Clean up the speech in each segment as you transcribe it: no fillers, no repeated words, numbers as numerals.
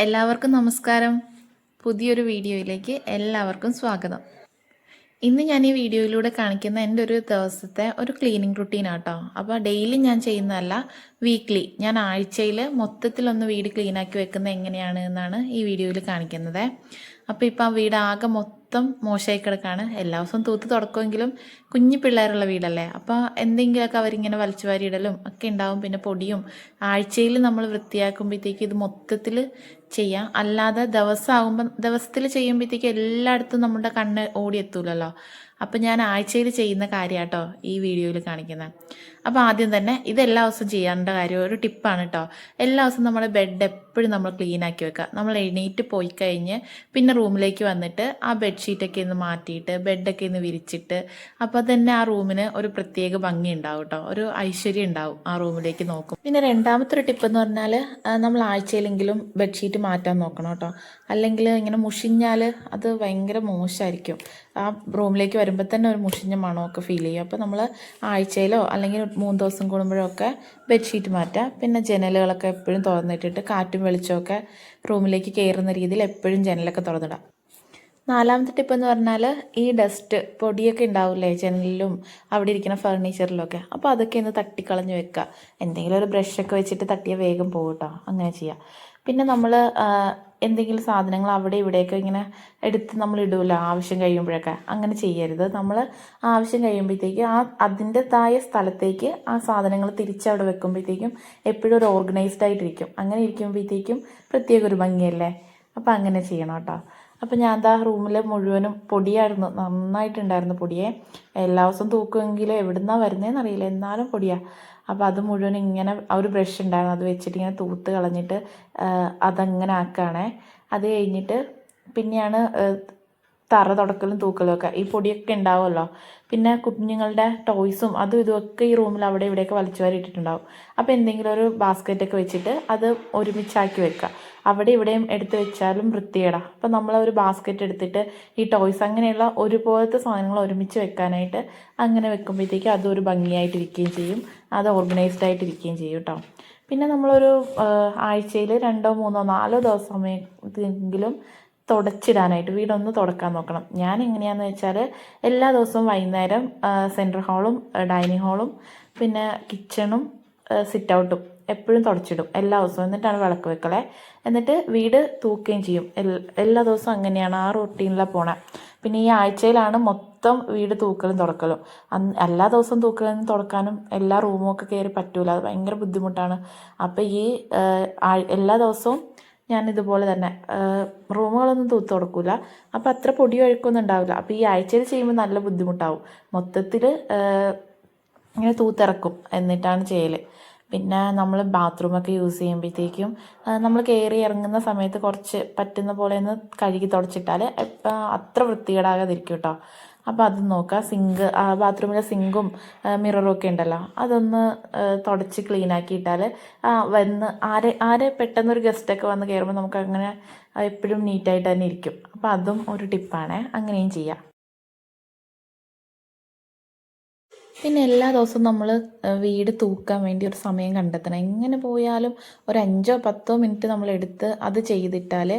എല്ലാവർക്കും നമസ്കാരം. പുതിയൊരു വീഡിയോയിലേക്ക് എല്ലാവർക്കും സ്വാഗതം. ഇന്ന് ഞാൻ ഈ വീഡിയോയിലൂടെ കാണിക്കുന്ന എൻ്റെ ഒരു ദിവസത്തെ ഒരു ക്ലീനിങ് റുട്ടീനാട്ടോ. അപ്പോൾ ഡെയിലി ഞാൻ ചെയ്യുന്നതല്ല, വീക്ക്ലി ഞാൻ ആഴ്ചയിൽ മൊത്തത്തിലൊന്ന് വീട് ക്ലീനാക്കി വെക്കുന്നത് എങ്ങനെയാണ് എന്നാണ് ഈ വീഡിയോയിൽ കാണിക്കുന്നത്. അപ്പോൾ ഇപ്പം ആ വീട് ആകെ മൊത്തം മോശമായി കിടക്കാണ്. എല്ലാ ദിവസവും തൂത്ത് തുടക്കുമെങ്കിലും കുഞ്ഞു പിള്ളേരുള്ള വീടല്ലേ, അപ്പോൾ എന്തെങ്കിലുമൊക്കെ അവരിങ്ങനെ വലിച്ചു വാരിയിടലും ഒക്കെ ഉണ്ടാവും. പിന്നെ പൊടിയും ആഴ്ചയിൽ നമ്മൾ വൃത്തിയാക്കുമ്പോഴത്തേക്ക് ഇത് മൊത്തത്തിൽ ചെയ്യാം. അല്ലാതെ ദിവസത്തിൽ ചെയ്യുമ്പോഴത്തേക്ക് എല്ലായിടത്തും നമ്മുടെ കണ്ണ് ഓടിയെത്തൂലല്ലോ. അപ്പം ഞാൻ ആഴ്ചയിൽ ചെയ്യുന്ന കാര്യമാട്ടോ ഈ വീഡിയോയിൽ കാണിക്കുന്നത്. അപ്പോൾ ആദ്യം തന്നെ ഇത് എല്ലാ ദിവസവും ചെയ്യേണ്ട കാര്യം ഒരു ടിപ്പാണ് കേട്ടോ. എല്ലാ ദിവസവും നമ്മുടെ ബെഡ് എപ്പോഴും നമ്മൾ ക്ലീൻ ആക്കി വെക്കുക. നമ്മൾ എണീറ്റ് പോയി കഴിഞ്ഞ് പിന്നെ റൂമിലേക്ക് വന്നിട്ട് ആ ബെഡ്ഷീറ്റൊക്കെ ഒന്ന് മാറ്റിയിട്ട് ബെഡൊക്കെ ഒന്ന് വിരിച്ചിട്ട് അപ്പോൾ തന്നെ ആ റൂമിന് ഒരു പ്രത്യേക ഭംഗി ഉണ്ടാവും കേട്ടോ, ഒരു ഐശ്വര്യം ഉണ്ടാവും ആ റൂമിലേക്ക് നോക്കും. പിന്നെ രണ്ടാമത്തെ ഒരു ടിപ്പ് എന്ന് പറഞ്ഞാൽ നമ്മൾ ആഴ്ചയിലെങ്കിലും ബെഡ്ഷീറ്റ് മാറ്റാൻ നോക്കണം കേട്ടോ. അല്ലെങ്കിൽ ഇങ്ങനെ മുഷിഞ്ഞാൽ അത് ഭയങ്കര മോശമായിരിക്കും. ആ റൂമിലേക്ക് വരുമ്പോൾ തന്നെ ഒരു മുഷിഞ്ഞ മണമൊക്കെ ഫീൽ ചെയ്യും. അപ്പോൾ നമ്മൾ ആഴ്ചയിലോ അല്ലെങ്കിൽ 3 ദിവസം കൂടുമ്പോഴൊക്കെ ബെഡ്ഷീറ്റ് മാറ്റുക. പിന്നെ ജനലുകളൊക്കെ എപ്പോഴും തുറന്നിട്ടിട്ട് കാറ്റും വെളിച്ചമൊക്കെ റൂമിലേക്ക് കയറുന്ന രീതിയിൽ എപ്പോഴും ജനലൊക്കെ തുറന്നിടാം. നാലാമത്തെ ടിപ്പ് എന്ന് പറഞ്ഞാൽ ഈ ഡസ്റ്റ് പൊടിയൊക്കെ ഉണ്ടാവില്ലേ ജനലിലും അവിടെ ഇരിക്കുന്ന ഫർണിച്ചറിലൊക്കെ, അപ്പോൾ അതൊക്കെ ഒന്ന് തട്ടിക്കളഞ്ഞ് വെക്കുക. എന്തെങ്കിലും ഒരു ബ്രഷൊക്കെ വെച്ചിട്ട് തട്ടിയാൽ വേഗം പോകും കേട്ടോ, അങ്ങനെ ചെയ്യുക. പിന്നെ നമ്മൾ എന്തെങ്കിലും സാധനങ്ങൾ അവിടെ ഇവിടെയൊക്കെ ഇങ്ങനെ എടുത്ത് നമ്മൾ ഇടുമല്ലോ ആവശ്യം കഴിയുമ്പോഴൊക്കെ, അങ്ങനെ ചെയ്യരുത്. നമ്മൾ ആവശ്യം കഴിയുമ്പോഴത്തേക്ക് അതിൻ്റെതായ സ്ഥലത്തേക്ക് ആ സാധനങ്ങൾ തിരിച്ചവിടെ വെക്കുമ്പോഴത്തേക്കും എപ്പോഴും ഒരു ഓർഗനൈസ്ഡ് ആയിട്ടിരിക്കും. അങ്ങനെ ഇരിക്കുമ്പോഴത്തേക്കും പ്രത്യേക ഒരു ഭംഗിയല്ലേ. അപ്പോൾ അങ്ങനെ ചെയ്യണം കേട്ടോ. അപ്പോൾ ഞാൻ എന്താ റൂമിൽ മുഴുവനും പൊടിയായിരുന്നു, നന്നായിട്ടുണ്ടായിരുന്നു പൊടിയെ. എല്ലാ ദിവസവും തൂക്കുമെങ്കിൽ എവിടുന്നാണ് വരുന്നതെന്ന് അറിയില്ല, എന്നാലും പൊടിയാണ്. അപ്പോൾ അത് മുഴുവൻ ഇങ്ങനെ ഒരു ബ്രഷ് ഉണ്ടായിരുന്നു, അത് വെച്ചിട്ട് ഇങ്ങനെ തൂത്ത് കളഞ്ഞിട്ട് അതങ്ങനെ ആക്കുകയാണേ. അത് കഴിഞ്ഞിട്ട് പിന്നെയാണ് തറ തുടക്കലും തൂക്കലും ഒക്കെ. ഈ പൊടിയൊക്കെ ഉണ്ടാവുമല്ലോ. പിന്നെ കുഞ്ഞുങ്ങളുടെ ടോയ്സും അതും ഇതുമൊക്കെ ഈ റൂമിൽ അവിടെ ഇവിടെയൊക്കെ വലിച്ചു വാരി ഇട്ടിട്ടുണ്ടാവും. അപ്പോൾ എന്തെങ്കിലും ഒരു ബാസ്ക്കറ്റൊക്കെ വെച്ചിട്ട് അത് ഒരുമിച്ചാക്കി വെക്കുക. അവിടെ ഇവിടെയും എടുത്ത് വെച്ചാലും വൃത്തികേടാണ്. അപ്പോൾ നമ്മൾ ഒരു ബാസ്ക്കറ്റ് എടുത്തിട്ട് ഈ ടോയ്സ് അങ്ങനെയുള്ള ഒരുപോലത്തെ സാധനങ്ങൾ ഒരുമിച്ച് വെക്കാനായിട്ട് അങ്ങനെ വെക്കുമ്പോഴത്തേക്ക് അതൊരു ഭംഗിയായിട്ടിരിക്കുകയും ചെയ്യും, അത് ഓർഗനൈസ്ഡ് ആയിട്ടിരിക്കുകയും ചെയ്യും കേട്ടോ. പിന്നെ നമ്മളൊരു ആഴ്ചയിൽ 2, 3, 4 ദിവസമെങ്കിലും തുടച്ചിടാനായിട്ട് വീടൊന്ന് തുടക്കാൻ നോക്കണം. ഞാൻ എങ്ങനെയാണെന്ന് വെച്ചാൽ എല്ലാ ദിവസവും വൈകുന്നേരം സെൻട്രൽ ഹാളും ഡൈനിങ് ഹാളും പിന്നെ കിച്ചണും സിറ്റ് ഔട്ടും എപ്പോഴും തുടച്ചിടും എല്ലാ ദിവസവും. എന്നിട്ടാണ് വിളക്ക് വെക്കലേ. എന്നിട്ട് വീട് തൂക്കുകയും ചെയ്യും. എല്ലാ ദിവസവും അങ്ങനെയാണ്, ആ റൊട്ടീനിലാണ് പോണേ. പിന്നെ ഈ ആഴ്ചയിലാണ് മൊത്തം വീട് തൂക്കലും തുടക്കലും. എല്ലാ ദിവസവും തൂക്കലും തുടക്കാനും എല്ലാ റൂമും ഒക്കെ കയറി പറ്റൂല, അത് ഭയങ്കര ബുദ്ധിമുട്ടാണ്. അപ്പോൾ ഈ എല്ലാ ദിവസവും ഞാൻ ഇതുപോലെ തന്നെ റൂമുകളൊന്നും തൂത്ത് കൊടുക്കില്ല. അപ്പോൾ അത്ര പൊടി ഒഴുക്കൊന്നും ഉണ്ടാവില്ല. അപ്പോൾ ഈ ആഴ്ചയിൽ ചെയ്യുമ്പോൾ നല്ല ബുദ്ധിമുട്ടാവും. മൊത്തത്തിൽ ഇങ്ങനെ തൂത്തിറക്കും എന്നിട്ടാണ് ചെയ്യൽ. പിന്നെ നമ്മൾ ബാത്റൂമൊക്കെ യൂസ് ചെയ്യുമ്പോഴത്തേക്കും നമ്മൾ കയറി ഇറങ്ങുന്ന സമയത്ത് കുറച്ച് പറ്റുന്ന പോലെ ഒന്ന് കഴുകി തുടച്ചിട്ടാൽ അത്ര വൃത്തികേടാകാതിരിക്കും കേട്ടോ. അപ്പോൾ അത് നോക്കുക. ബാത്റൂമിലെ സിങ്കും മിററും ഒക്കെ ഉണ്ടല്ലോ, അതൊന്ന് തുടച്ച് ക്ലീനാക്കിയിട്ടാൽ ആരെ പെട്ടെന്നൊരു ഗസ്റ്റൊക്കെ വന്ന് കയറുമ്പോൾ നമുക്ക് അങ്ങനെ എപ്പോഴും നീറ്റായിട്ട് തന്നെ ഇരിക്കും. അപ്പോൾ അതും ഒരു ടിപ്പാണ്, അങ്ങനെയും ചെയ്യാം. പിന്നെ എല്ലാ ദിവസവും നമ്മൾ വീട് തൂക്കാൻ വേണ്ടി ഒരു സമയം കണ്ടെത്തണം. എങ്ങനെ പോയാലും ഒരു 5-10 മിനിറ്റ് നമ്മൾ എടുത്ത് അത് ചെയ്തിട്ടാൽ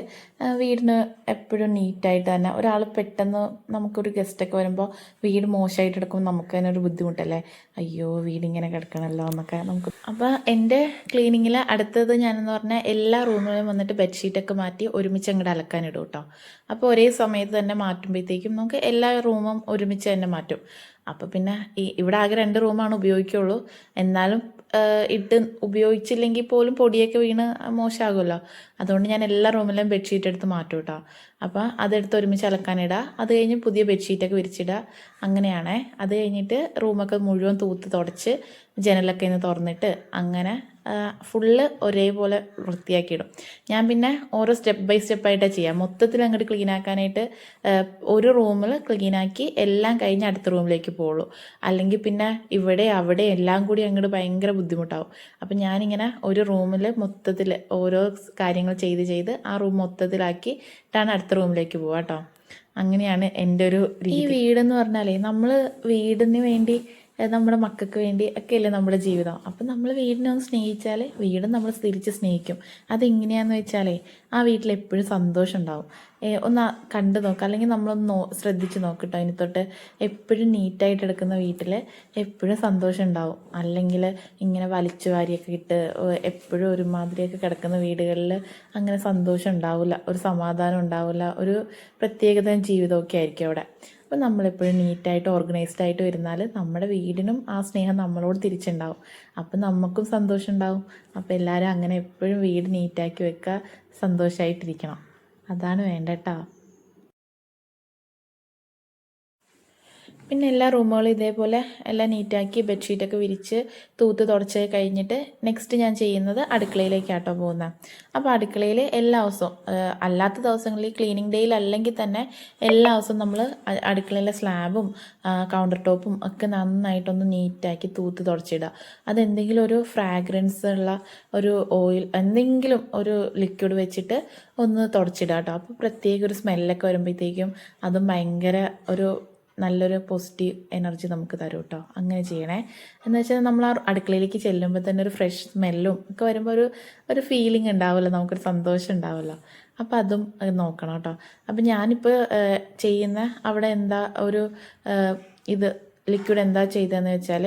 വീടിന് എപ്പോഴും നീറ്റായിട്ട് തന്നെ. ഒരാൾ പെട്ടെന്ന് നമുക്കൊരു ഗസ്റ്റൊക്കെ വരുമ്പോൾ വീട് മോശമായിട്ട് എടുക്കുമ്പോൾ നമുക്ക് തന്നെ ഒരു ബുദ്ധിമുട്ടല്ലേ, അയ്യോ വീടിങ്ങനെ കിടക്കണമല്ലോ എന്നൊക്കെ നമുക്ക്. അപ്പോൾ എൻ്റെ ക്ലീനിങ്ങിൽ അടുത്തത് ഞാനെന്ന് പറഞ്ഞാൽ എല്ലാ റൂമിലും വന്നിട്ട് ബെഡ്ഷീറ്റൊക്കെ മാറ്റി ഒരുമിച്ച് അങ്ങോട്ട് അലക്കാനിടും കേട്ടോ. അപ്പോൾ ഒരേ സമയത്ത് തന്നെ മാറ്റുമ്പോഴത്തേക്കും നമുക്ക് എല്ലാ റൂമും ഒരുമിച്ച് തന്നെ മാറ്റും. അപ്പോൾ പിന്നെ ഇവിടെ ആകെ 2 റൂമാണ് ഉപയോഗിക്കുള്ളൂ. എന്നാലും ഉപയോഗിച്ചില്ലെങ്കിൽ പോലും പൊടിയൊക്കെ വീണ് മോശമാകുമല്ലോ. അതുകൊണ്ട് ഞാൻ എല്ലാ റൂമിലും ബെഡ്ഷീറ്റ് എടുത്ത് മാറ്റും കേട്ടോ. അപ്പോൾ അതെടുത്ത് ഒരുമിച്ച് അലക്കാനിടുക. അത് കഴിഞ്ഞ് പുതിയ ബെഡ്ഷീറ്റൊക്കെ വിരിച്ചിടുക. അങ്ങനെയാണേ. അത് കഴിഞ്ഞിട്ട് റൂമൊക്കെ മുഴുവൻ തൂത്ത് തുടച്ച് ജനലൊക്കെ ഇന്ന് തുറന്നിട്ട് അങ്ങനെ ഫുള്ള് ഒരേപോലെ വൃത്തിയാക്കിയിടും. ഞാൻ പിന്നെ ഓരോ സ്റ്റെപ്പ് ബൈ സ്റ്റെപ്പായിട്ടാണ് ചെയ്യാം. മൊത്തത്തിൽ അങ്ങോട്ട് ക്ലീനാക്കാനായിട്ട് ഒരു റൂമിൽ ക്ലീനാക്കി എല്ലാം കഴിഞ്ഞ് അടുത്ത റൂമിലേക്ക് പോകുള്ളൂ. അല്ലെങ്കിൽ പിന്നെ ഇവിടെ അവിടെ എല്ലാം കൂടി അങ്ങോട്ട് ഭയങ്കര ബുദ്ധിമുട്ടാവും. അപ്പം ഞാനിങ്ങനെ ഒരു റൂമിൽ മൊത്തത്തിൽ ഓരോ കാര്യങ്ങൾ ചെയ്ത് ആ റൂം മൊത്തത്തിലാക്കിയിട്ടാണ് അടുത്ത റൂമിലേക്ക് പോവുക കേട്ടോ. അങ്ങനെയാണ് എൻ്റെ ഒരു രീതി. ഈ വീടെന്ന് പറഞ്ഞാലേ നമ്മൾ വീടിന് വേണ്ടി നമ്മുടെ മക്കൾക്ക് വേണ്ടി ഒക്കെയല്ലേ നമ്മുടെ ജീവിതം. അപ്പം നമ്മൾ വീടിനെ ഒന്ന് സ്നേഹിച്ചാൽ വീടും നമ്മൾ തിരിച്ച് സ്നേഹിക്കും. അതെങ്ങനെയാണെന്ന് വെച്ചാലേ ആ വീട്ടിൽ എപ്പോഴും സന്തോഷം ഉണ്ടാവും. ഒന്ന് കണ്ടു നോക്കുക, അല്ലെങ്കിൽ നമ്മളൊന്ന് ശ്രദ്ധിച്ച് നോക്കട്ടോ. അതിന് തൊട്ട് എപ്പോഴും നീറ്റായിട്ട് എടുക്കുന്ന വീട്ടിൽ എപ്പോഴും സന്തോഷം ഉണ്ടാവും. അല്ലെങ്കിൽ ഇങ്ങനെ വലിച്ചു വാരിയൊക്കെ ഇട്ട് എപ്പോഴും ഒരുമാതിരിയൊക്കെ കിടക്കുന്ന വീടുകളിൽ അങ്ങനെ സന്തോഷം ഉണ്ടാവില്ല, ഒരു സമാധാനം ഉണ്ടാവില്ല, ഒരു പ്രത്യേകതരം ജീവിതമൊക്കെ ആയിരിക്കും അവിടെ. അപ്പം നമ്മളെപ്പോഴും നീറ്റായിട്ട് ഓർഗനൈസ്ഡ് ആയിട്ട് വരുന്നാൽ നമ്മുടെ വീടിനും ആ സ്നേഹം നമ്മളോട് തിരിച്ചുണ്ടാവും. അപ്പം നമുക്കും സന്തോഷം ഉണ്ടാവും. അപ്പോൾ എല്ലാവരും അങ്ങനെ എപ്പോഴും വീട് നീറ്റാക്കി വെക്കുക, സന്തോഷമായിട്ടിരിക്കണം. അതാണ് വേണ്ടട്ടോ. പിന്നെ എല്ലാ റൂമുകളും ഇതേപോലെ എല്ലാം നീറ്റാക്കി ബെഡ്ഷീറ്റൊക്കെ വിരിച്ച് തൂത്ത് തുടച്ച് കഴിഞ്ഞിട്ട് നെക്സ്റ്റ് ഞാൻ ചെയ്യുന്നത് അടുക്കളയിലേക്കാട്ടോ പോകുന്നത്. അപ്പോൾ അടുക്കളയിൽ എല്ലാ ദിവസവും, അല്ലാത്ത ദിവസങ്ങളിൽ ക്ലീനിങ് ഡേയിൽ അല്ലെങ്കിൽ തന്നെ എല്ലാ ദിവസവും നമ്മൾ അടുക്കളയിലെ സ്ലാബും കൗണ്ടർ ടോപ്പും ഒക്കെ നന്നായിട്ടൊന്ന് നീറ്റാക്കി തൂത്ത് തുടച്ചിടുക. അതെന്തെങ്കിലും ഒരു ഫ്രാഗ്രൻസ് ഉള്ള ഒരു ഓയിൽ, എന്തെങ്കിലും ഒരു ലിക്വിഡ് വെച്ചിട്ട് ഒന്ന് തുടച്ചിടുക കേട്ടോ. അപ്പോൾ പ്രത്യേക ഒരു സ്മെല്ലൊക്കെ വരുമ്പോഴത്തേക്കും അതും ഭയങ്കര ഒരു നല്ലൊരു പോസിറ്റീവ് എനർജി നമുക്ക് തരും കേട്ടോ. അങ്ങനെ ചെയ്യണേ. എന്ന് വെച്ചാൽ നമ്മൾ ആ അടുക്കളയിലേക്ക് ചെല്ലുമ്പോൾ തന്നെ ഒരു ഫ്രഷ് സ്മെല്ലും ഒക്കെ വരുമ്പോൾ ഒരു ഫീലിംഗ് ഉണ്ടാവുമല്ലോ, നമുക്കൊരു സന്തോഷം ഉണ്ടാവുമല്ലോ. അപ്പോൾ അതും നോക്കണം കേട്ടോ. അപ്പം ഞാനിപ്പോൾ ചെയ്യുന്ന അവിടെ എന്താ ഒരു ഇത് ലിക്വിഡ് എന്താ ചെയ്തതെന്ന് വെച്ചാൽ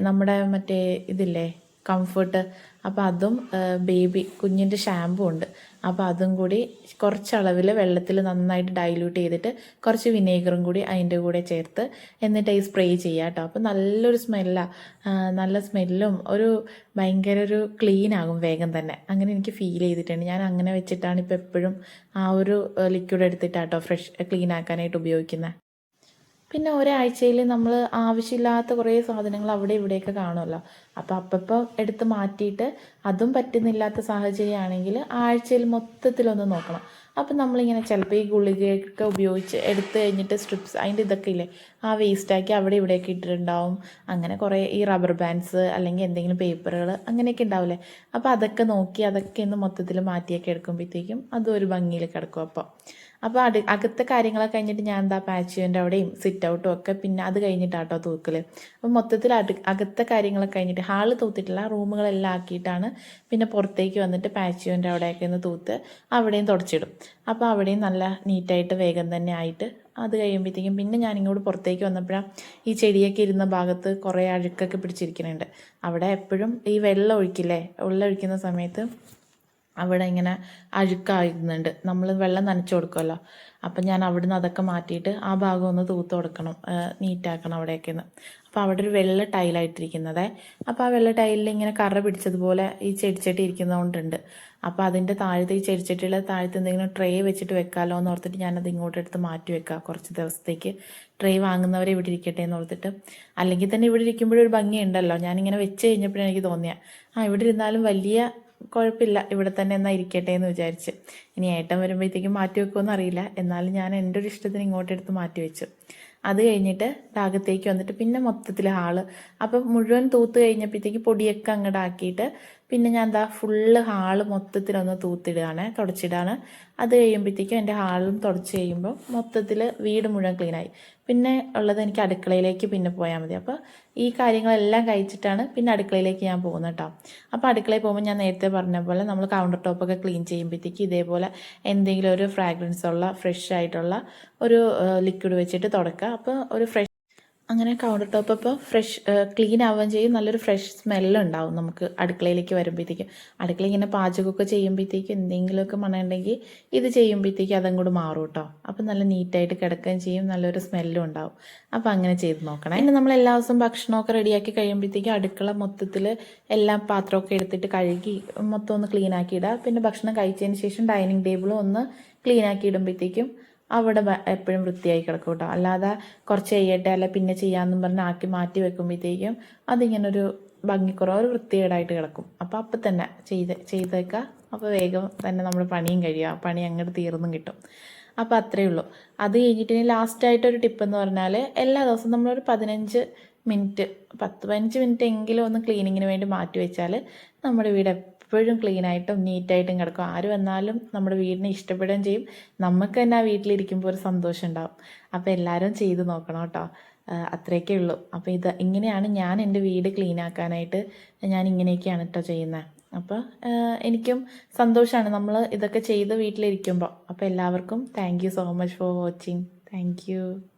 നമ്മുടെ മറ്റേ ഇതില്ലേ കംഫർട്ട്, അപ്പോൾ അതും ബേബി കുഞ്ഞിൻ്റെ ഷാമ്പു ഉണ്ട്. അപ്പോൾ അതും കൂടി കുറച്ചളവിൽ വെള്ളത്തിൽ നന്നായിട്ട് ഡൈല്യൂട്ട് ചെയ്തിട്ട് കുറച്ച് വിനേഗറും കൂടി അതിൻ്റെ കൂടെ ചേർത്ത് എന്നിട്ട് ഈ സ്പ്രേ ചെയ്യുക കേട്ടോ. അപ്പോൾ നല്ലൊരു സ്മെല്ലാണ്, നല്ല സ്മെല്ലും ഒരു ഭയങ്കര ഒരു ക്ലീൻ ആകും വേഗം തന്നെ. അങ്ങനെ എനിക്ക് ഫീൽ ചെയ്തിട്ടുണ്ട്. ഞാൻ അങ്ങനെ വെച്ചിട്ടാണ് ഇപ്പോൾ എപ്പോഴും ആ ഒരു ലിക്വിഡ് എടുത്തിട്ടാട്ടോ ഫ്രഷ് ക്ലീൻ ആക്കാനായിട്ട് ഉപയോഗിക്കുന്നത്. പിന്നെ ഒരാഴ്ചയിൽ നമ്മൾ ആവശ്യമില്ലാത്ത കുറേ സാധനങ്ങൾ അവിടെ ഇവിടെയൊക്കെ കാണുമല്ലോ. അപ്പോൾ അപ്പപ്പോൾ എടുത്ത് മാറ്റിയിട്ട് അതും പറ്റുന്നില്ലാത്ത സാഹചര്യമാണെങ്കിൽ ആഴ്ചയിൽ മൊത്തത്തിലൊന്ന് നോക്കണം. അപ്പം നമ്മളിങ്ങനെ ചിലപ്പോൾ ഈ ഗുളികയൊക്കെ ഉപയോഗിച്ച് എടുത്ത് കഴിഞ്ഞിട്ട് സ്ട്രിപ്സ് അതിൻ്റെ ഇതൊക്കെ ഇല്ലേ ആ വേസ്റ്റാക്കി അവിടെ ഇവിടെയൊക്കെ ഇട്ടിട്ടുണ്ടാവും. അങ്ങനെ കുറേ ഈ റബ്ബർ ബാൻഡ്സ് അല്ലെങ്കിൽ എന്തെങ്കിലും പേപ്പറുകൾ അങ്ങനെയൊക്കെ ഉണ്ടാവില്ലേ. അപ്പോൾ അതൊക്കെ നോക്കി അതൊക്കെ ഒന്ന് മൊത്തത്തിൽ മാറ്റിയൊക്കെ എടുക്കുമ്പോഴത്തേക്കും അതും ഒരു ഭംഗിയിൽ കിടക്കും. അപ്പോൾ അകത്തെ കാര്യങ്ങളൊക്കെ കഴിഞ്ഞിട്ട് ഞാൻ എന്താ പാച്ചുവിൻ്റെ അവിടെയും സിറ്റ് ഔട്ടും ഒക്കെ പിന്നെ അത് കഴിഞ്ഞിട്ടാട്ടോ തൂക്കൽ. അപ്പോൾ മൊത്തത്തിൽ അകത്തെ കാര്യങ്ങളൊക്കെ കഴിഞ്ഞിട്ട് ഹാള് തൂത്തിട്ടില്ല, റൂമുകളെല്ലാം ആക്കിയിട്ടാണ് പിന്നെ പുറത്തേക്ക് വന്നിട്ട് പാച്ചുവിൻ്റെ അവിടെയൊക്കെ ഒന്ന് തൂത്ത് അവിടെയും തുടച്ചിടും. അപ്പോൾ അവിടെയും നല്ല നീറ്റായിട്ട് വേഗം തന്നെ ആയിട്ട് അത് കഴിയുമ്പോഴത്തേക്കും പിന്നെ ഞാനിങ്ങോട്ട് പുറത്തേക്ക് വന്നപ്പോഴാണ് ഈ ചെടിയൊക്കെ ഇരുന്ന ഭാഗത്ത് കുറേ അഴുക്കൊക്കെ പിടിച്ചിരിക്കുന്നുണ്ട്. അവിടെ എപ്പോഴും ഈ വെള്ളം ഒഴിക്കുന്ന സമയത്ത് അവിടെ ഇങ്ങനെ അഴുക്കായിരുന്നുണ്ട്, നമ്മൾ വെള്ളം നനച്ചു കൊടുക്കുമല്ലോ. അപ്പം ഞാൻ അവിടുന്ന് അതൊക്കെ മാറ്റിയിട്ട് ആ ഭാഗം ഒന്ന് തൂത്ത് കൊടുക്കണം, നീറ്റാക്കണം അവിടെയൊക്കെ ഒന്ന്. അപ്പോൾ അവിടെ ഒരു വെള്ള ടൈലായിട്ടിരിക്കുന്നത്. അപ്പോൾ ആ വെള്ള ടൈലിൽ ഇങ്ങനെ കറ പിടിച്ചതുപോലെ ഈ ചെടിച്ചട്ടി ഇരിക്കുന്നതുകൊണ്ടുണ്ട്. അപ്പോൾ അതിൻ്റെ താഴത്തെ ഈ ചെടിച്ചട്ടിയുടെ താഴത്ത് എന്തെങ്കിലും ട്രേ വെച്ചിട്ട് വെക്കാമല്ലോ എന്ന് ഓർത്തിട്ട് ഞാനത് ഇങ്ങോട്ട് എടുത്ത് മാറ്റി വെക്കാം കുറച്ച് ദിവസത്തേക്ക്. ട്രേ വാങ്ങുന്നവരെ ഇവിടെ ഇരിക്കട്ടെ എന്ന് ഓർത്തിട്ട്. അല്ലെങ്കിൽ തന്നെ ഇവിടെ ഇരിക്കുമ്പോഴൊരു ഭംഗിയുണ്ടല്ലോ. ഞാനിങ്ങനെ വെച്ച് കഴിഞ്ഞപ്പോഴാണ് എനിക്ക് തോന്നിയത് ഇവിടെ ഇരുന്നാലും വലിയ കുഴപ്പമില്ല, ഇവിടെ തന്നെ എന്നാൽ ഇരിക്കട്ടെ എന്ന് വിചാരിച്ച്. ഇനി ഏട്ടൻ വരുമ്പോഴത്തേക്കും മാറ്റി വെക്കുമെന്ന് അറിയില്ല, എന്നാലും ഞാൻ എൻ്റെ ഒരു ഇഷ്ടത്തിന് ഇങ്ങോട്ടെടുത്ത് മാറ്റി വെച്ചു. അത് കഴിഞ്ഞിട്ട് ഭാഗത്തേക്ക് വന്നിട്ട് പിന്നെ മൊത്തത്തിൽ ഹാള് അപ്പം മുഴുവൻ തൂത്ത് കഴിഞ്ഞപ്പോഴത്തേക്ക് പൊടിയൊക്കെ അങ്ങോട്ട് ആക്കിയിട്ട് പിന്നെ ഞാൻ എന്താ ഫുള്ള് ഹാള് മൊത്തത്തിലൊന്ന് തൂത്തിടുകയാണ്, തുടച്ചിടുകയാണ്. അത് കഴിയുമ്പോഴത്തേക്കും എൻ്റെ ഹാളും തുടച്ച് കഴിയുമ്പോൾ മൊത്തത്തിൽ വീട് മുഴുവൻ ക്ലീനായി. പിന്നെ ഉള്ളത് എനിക്ക് അടുക്കളയിലേക്ക് പിന്നെ പോയാൽ മതി. അപ്പോൾ ഈ കാര്യങ്ങളെല്ലാം കഴിച്ചിട്ടാണ് പിന്നെ അടുക്കളയിലേക്ക് ഞാൻ പോകുന്നത് കേട്ടോ. അപ്പോൾ അടുക്കളയിൽ പോകുമ്പോൾ ഞാൻ നേരത്തെ പറഞ്ഞ പോലെ നമ്മൾ കൗണ്ടർ ടോപ്പൊക്കെ ക്ലീൻ ചെയ്യുമ്പോഴത്തേക്ക് ഇതേപോലെ എന്തെങ്കിലും ഒരു ഫ്രാഗ്രൻസ് ഉള്ള ഫ്രഷ് ആയിട്ടുള്ള ഒരു ലിക്വിഡ് വെച്ചിട്ട് തുടക്കുക. അപ്പോൾ ഒരു ഫ്രഷ് അങ്ങനെ കൗണ്ടർ ടോപ്പ് അപ്പോൾ ഫ്രഷ് ക്ലീൻ ആവുകയും ചെയ്യും, നല്ലൊരു ഫ്രഷ് സ്മെല്ലുണ്ടാവും നമുക്ക് അടുക്കളയിലേക്ക് വരുമ്പോഴത്തേക്കും. അടുക്കള ഇങ്ങനെ പാചകമൊക്കെ ചെയ്യുമ്പോഴത്തേക്കും എന്തെങ്കിലുമൊക്കെ മണമുണ്ടെങ്കിൽ ഇത് ചെയ്യുമ്പോഴത്തേക്കും അതങ്ങോട്ട് മാറും കേട്ടോ. അപ്പം നല്ല നീറ്റായിട്ട് കിടക്കുകയും ചെയ്യും, നല്ലൊരു സ്മെല്ലും ഉണ്ടാവും. അപ്പോൾ അങ്ങനെ ചെയ്ത് നോക്കണം. പിന്നെ നമ്മൾ എല്ലാ ദിവസവും ഭക്ഷണമൊക്കെ റെഡിയാക്കി കഴിയുമ്പോഴത്തേക്കും അടുക്കള മൊത്തത്തിൽ എല്ലാ പാത്രമൊക്കെ എടുത്തിട്ട് കഴുകി മൊത്തം ഒന്ന് ക്ലീൻ ആക്കി ഇടുക. പിന്നെ ഭക്ഷണം കഴിച്ചതിന് ശേഷം ഡൈനിങ് ടേബിളും ഒന്ന് ക്ലീൻ ആക്കി ഇടുമ്പോഴത്തേക്കും അവിടെ എപ്പോഴും വൃത്തിയായി കിടക്കും കേട്ടോ. അല്ലാതെ കുറച്ച് ചെയ്യട്ടെ അല്ല പിന്നെ ചെയ്യാമെന്നും പറഞ്ഞ് ആക്കി മാറ്റി വെക്കുമ്പോഴത്തേക്കും അതിങ്ങനൊരു ഭംഗിക്കുറവ് ഒരു വൃത്തികേടായിട്ട് കിടക്കും. അപ്പം തന്നെ ചെയ്തേക്കുക. അപ്പോൾ വേഗം തന്നെ നമ്മൾ പണിയും കഴിയുക, പണി അങ്ങോട്ട് തീർന്നും കിട്ടും. അപ്പോൾ അത്രയേ ഉള്ളൂ. അത് കഴിഞ്ഞിട്ട് ഇനി ലാസ്റ്റായിട്ടൊരു ടിപ്പെന്ന് പറഞ്ഞാൽ എല്ലാ ദിവസവും നമ്മളൊരു 15 മിനിറ്റ് എങ്കിലും ഒന്ന് ക്ലീനിങ്ങിന് വേണ്ടി മാറ്റി വെച്ചാൽ നമ്മുടെ വീട് എപ്പോഴും ക്ലീനായിട്ടും നീറ്റായിട്ടും കിടക്കും. ആര് വന്നാലും നമ്മുടെ വീടിനെ ഇഷ്ടപ്പെടുകയും ചെയ്യും. നമുക്ക് തന്നെ ആ വീട്ടിലിരിക്കുമ്പോൾ ഒരു സന്തോഷം ഉണ്ടാവും. അപ്പോൾ എല്ലാവരും ചെയ്ത് നോക്കണം കേട്ടോ. അത്രയൊക്കെ ഉള്ളൂ. അപ്പോൾ ഇങ്ങനെയാണ് ഞാൻ എൻ്റെ വീട് ക്ലീൻ ആക്കാനായിട്ട് ഞാൻ ഇങ്ങനെയൊക്കെയാണ് കേട്ടോ ചെയ്യുന്നത്. അപ്പോൾ എനിക്കും സന്തോഷമാണ് നമ്മൾ ഇതൊക്കെ ചെയ്ത് വീട്ടിലിരിക്കുമ്പോൾ. അപ്പോൾ എല്ലാവർക്കും thank you so much for watching. Thank you.